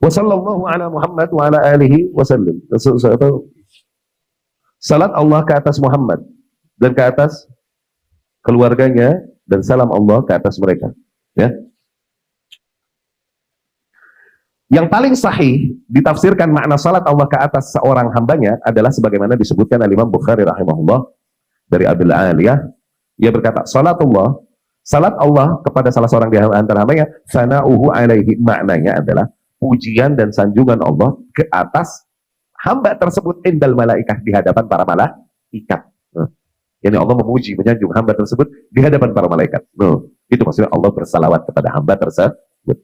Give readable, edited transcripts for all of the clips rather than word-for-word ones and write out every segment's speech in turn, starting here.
Wa sallallahu ala Muhammad wa ala alihi wasallam. Salat Allah ke atas Muhammad dan ke atas keluarganya, dan salam Allah ke atas mereka. Ya. Yang paling sahih ditafsirkan makna salat Allah ke atas seorang hambanya adalah sebagaimana disebutkan oleh Imam Bukhari rahimahullah dari Abil Aliyah. Ia berkata, salat Allah kepada salah seorang di antara hambanya, sana'uhu alaihi, maknanya adalah pujian dan sanjungan Allah ke atas hamba tersebut indal malaikah, di hadapan para malaikat. Yani Allah memuji, menyanjung hamba tersebut di hadapan para malaikat. Itu maksudnya Allah bersalawat kepada hamba tersebut.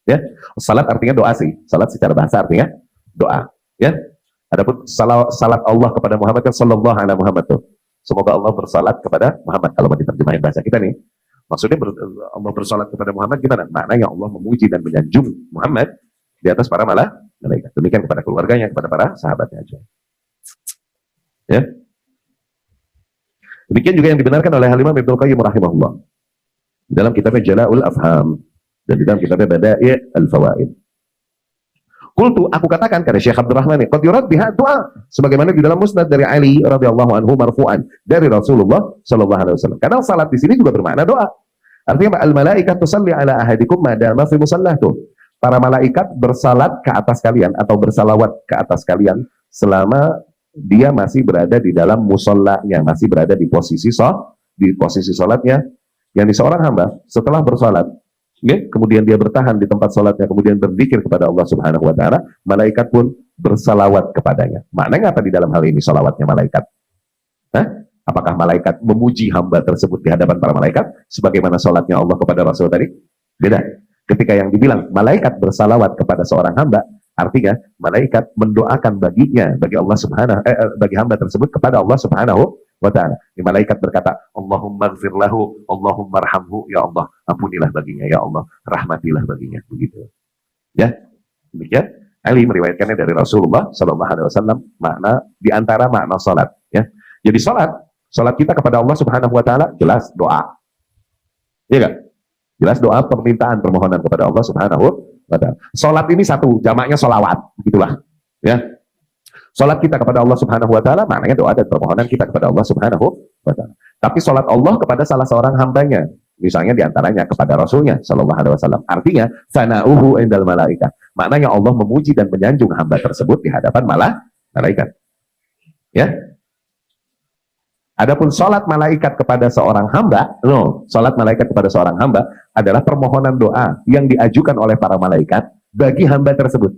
Ya, salat artinya doa sih. Salat secara bahasa artinya doa. Ya, adapun salat Allah kepada Muhammad kan sallallahu alaihi Muhammad tuh. Semoga Allah bersalat kepada Muhammad. Kalau mau diterjemahin bahasa kita nih, maksudnya Allah bersalat kepada Muhammad gimana? Maknanya Allah memuji dan menyanjung Muhammad di atas para malaikat. Demikian kepada keluarganya, kepada para sahabatnya aja. Ya. Demikian juga yang dibenarkan oleh Imam Ibnu Qayyim rahimahullah dalam kitabnya Jala'ul Afham dan di dalam kitabnya Bada'i' al-Fawaid. Qultu, aku katakan kata Syekh Abdurrahman, qad yurad biha doa, sebagaimana di dalam musnad dari Ali radhiyallahu anhu marfu'an dari Rasulullah sallallahu alaihi wasallam. Kadang salat di sini juga bermakna doa. Artinya al malaikat tusalli ala ahadikum madama fi musallah tuh. Para malaikat bersalat ke atas kalian atau bersalawat ke atas kalian selama dia masih berada di dalam musallanya, masih berada di posisi salatnya. Yang di seorang hamba setelah bersalat, ya, kemudian dia bertahan di tempat salatnya, kemudian berzikir kepada Allah Subhanahu wa taala, malaikat pun bersalawat kepadanya. Maknanya apa di dalam hal ini salawatnya malaikat? Apakah malaikat memuji hamba tersebut di hadapan para malaikat sebagaimana salatnya Allah kepada Rasul tadi? Beda. Ketika yang dibilang malaikat bersalawat kepada seorang hamba, artinya malaikat mendoakan baginya, bagi Allah bagi hamba tersebut kepada Allah Subhanahu wa ta'ala. Malaikat berkata, Allahumma gfir lahu, Allahumma arhamhu, ya Allah, ampunilah baginya, ya Allah, rahmatilah baginya. Begitu. Ya. Demikian Ali meriwayatkannya dari Rasulullah sallallahu alaihi wasallam, makna di antara makna salat, ya. Jadi salat kita kepada Allah Subhanahu wa ta'ala jelas doa. Iya enggak? Jelas doa permintaan, permohonan kepada Allah Subhanahu wa ta'ala. Salat ini satu, jamaknya solawat, begitulah. Ya. Salat kita kepada Allah Subhanahu wa ta'ala maknanya doa dan permohonan kita kepada Allah Subhanahu wa ta'ala. Tapi salat Allah kepada salah seorang hambanya, misalnya diantaranya kepada Rasulnya sallallahu alaihi wasallam, artinya sana'uhu indal malaikat. Maknanya Allah memuji dan menyanjung hamba tersebut di hadapan malaikat. Ya. Adapun salat malaikat kepada seorang hamba, salat malaikat kepada seorang hamba adalah permohonan doa yang diajukan oleh para malaikat bagi hamba tersebut.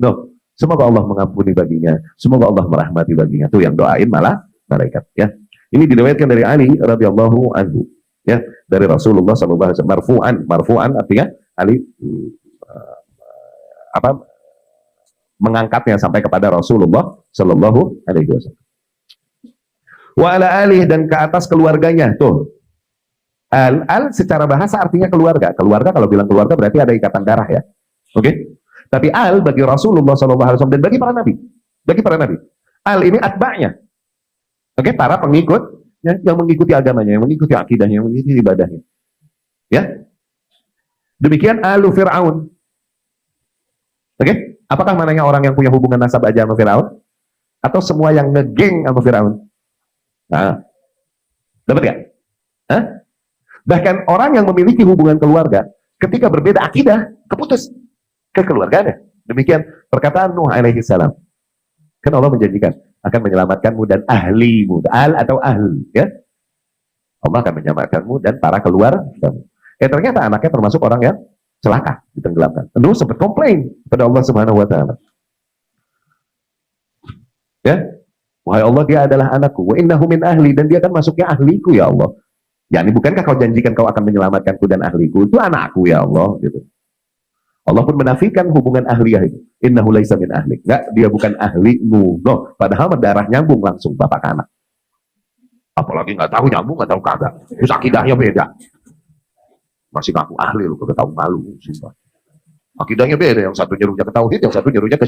Semoga Allah mengampuni baginya, semoga Allah merahmati baginya. Itu yang doain malaikat, ya. Ini diriwayatkan dari Ali radhiyallahu anhu, ya, dari Rasulullah sallallahu alaihi wasallam marfu'an artinya Ali mengangkatnya sampai kepada Rasulullah sallallahu alaihi wasallam. Wa ala alih, dan ke atas keluarganya. Tuh. Al secara bahasa artinya keluarga. Keluarga, kalau bilang keluarga berarti ada ikatan darah, ya. Oke? Tapi al bagi Rasulullah SAW dan bagi para nabi. Bagi para nabi. Al ini atba'nya. Oke, para pengikut, ya, yang mengikuti agamanya, yang mengikuti akidahnya, yang mengikuti ibadahnya. Ya. Demikian alu Fir'aun. Oke? Apakah mananya orang yang punya hubungan nasab aja sama Fir'aun? Atau semua yang ngegeng sama Fir'aun? Nah, dapat gak? Bahkan orang yang memiliki hubungan keluarga, ketika berbeda akidah, keputus kekeluargaannya. Demikian perkataan Nuh alaihi salam. Kan Allah menjanjikan akan menyelamatkanmu dan ahlimu, al atau ahli, ya. Allah akan menyelamatkanmu dan para keluarga. Ternyata anaknya termasuk orang yang celaka, ditenggelamkan. Nuh sempat komplain kepada Allah Subhanahu wa taala. Ya. Wahai Allah, dia adalah anakku. Wa innahu min ahli, dan dia akan masuknya ahliku, ya Allah. Yani bukankah kau janjikan kau akan menyelamatkanku dan ahliku? Itu anakku, ya Allah, gitu. Allah pun menafikan hubungan ahliyah itu. Innahu laisa min ahlik. Enggak, dia bukan ahlimu. Padahal darah nyambung langsung bapak ke anak. Apalagi nggak tahu nyambung, nggak tahu kagak. Terus akidahnya beda. Masih ngaku ahli lu, kagak tahu malu, sumpah. Akidahnya beda, yang satu nyerunya ke tauhid, yang satu nyerunya ke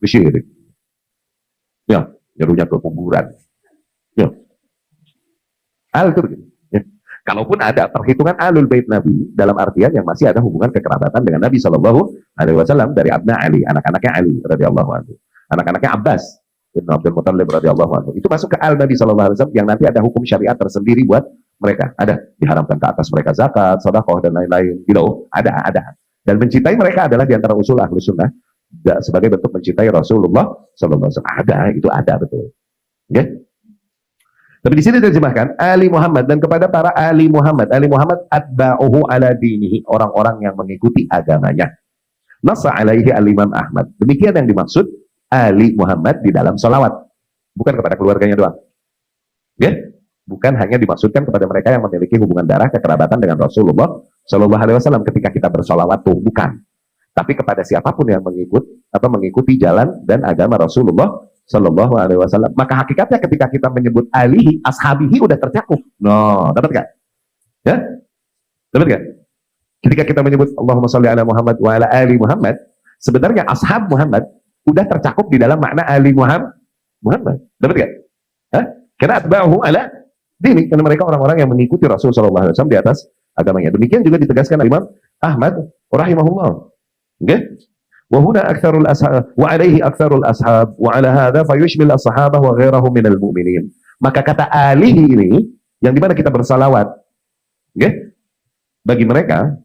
syirik. Ya, nyerunya ke kuburan. Ya. Al itu begini. Ya. Kalaupun ada perhitungan alul bait Nabi dalam artian yang masih ada hubungan kekerabatan dengan Nabi Shallallahu Alaihi Wasallam dari abna Ali, anak-anaknya Ali radhiyallahu anhu, anak-anaknya Abbas bin Abdul Muthalib radhiyallahu anhu, itu masuk ke al Nabi Shallallahu Alaihi Wasallam yang nanti ada hukum syariat tersendiri buat mereka. Ada diharamkan ke atas mereka zakat, sedekah dan lain-lain. Ada. Dan mencintai mereka adalah diantara usul ahlus sunnah sebagai bentuk mencintai Rasulullah Shallallahu Alaihi Wasallam. Ada betul. Oke? Okay? Tapi di sini terjemahkan Ali Muhammad, dan kepada para Ali Muhammad atba'uhu ala dinihi, orang-orang yang mengikuti agamanya. Nassa alaihi al-Imam Ahmad. Demikian yang dimaksud Ali Muhammad di dalam salawat. Bukan kepada keluarganya doang. Ya? Bukan hanya dimaksudkan kepada mereka yang memiliki hubungan darah kekerabatan dengan Rasulullah Shallallahu Alaihi Wasallam ketika kita bersolawat tuh, bukan. Tapi kepada siapapun yang mengikuti jalan dan agama Rasulullah Sallallahu Alaihi Wasallam. Maka hakikatnya ketika kita menyebut alihi, ashabihi udah tercakup. No, dapat gak? Ya, dapat gak? Ketika kita menyebut Allahumma sholli ala Muhammad wa ala ali Muhammad, sebenarnya ashab Muhammad udah tercakup di dalam makna ali Muhammad. Dapat gak? Hah? Karena atba'uhu ala dini, karena mereka orang-orang yang mengikuti Rasul Sallallahu Alaihi Wasallam di atas agamanya. Demikian juga ditegaskan Imam Ahmad rahimahullah. Oke? Okay? وهنا أكثر الأصحاب وعليه أكثر الأصحاب وعلى هذا فيشمل الصحابة وغيرهم من المؤمنين. Maka kata alihi ini yang dimana kita bersalawat, okay? Bagi mereka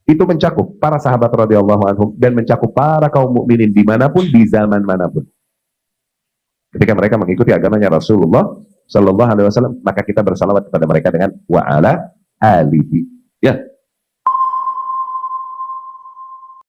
itu mencakup para sahabat radhiyallahu anhum dan mencakup para kaum mukminin dimanapun di zaman manapun. Ketika mereka mengikuti agamanya Rasulullah Sallallahu Alaihi Wasallam, maka kita bersalawat kepada mereka dengan wa ala alihi. Ya.